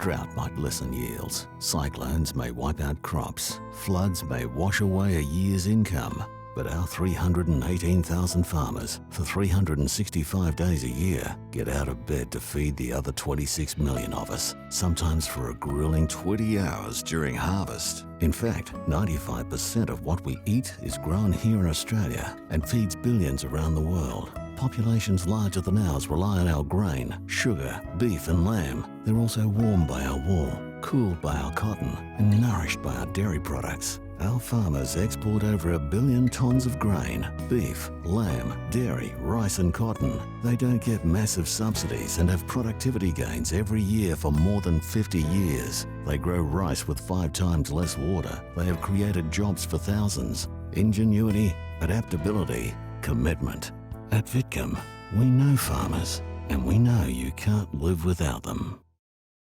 Drought might lessen yields, cyclones may wipe out crops, floods may wash away a year's income. But our 318,000 farmers, for 365 days a year, get out of bed to feed the other 26 million of us, sometimes for a grueling 20 hours during harvest. In fact, 95% of what we eat is grown here in Australia and feeds billions around the world. Populations larger than ours rely on our grain, sugar, beef and lamb. They're also warmed by our wool, cooled by our cotton, and nourished by our dairy products. Our farmers export over 1 billion tonnes of grain, beef, lamb, dairy, rice and cotton. They don't get massive subsidies and have productivity gains every year for more than 50 years. They grow rice with 5 times less water. They have created jobs for thousands. Ingenuity, adaptability, commitment. At Vicchem, we know farmers, and we know you can't live without them.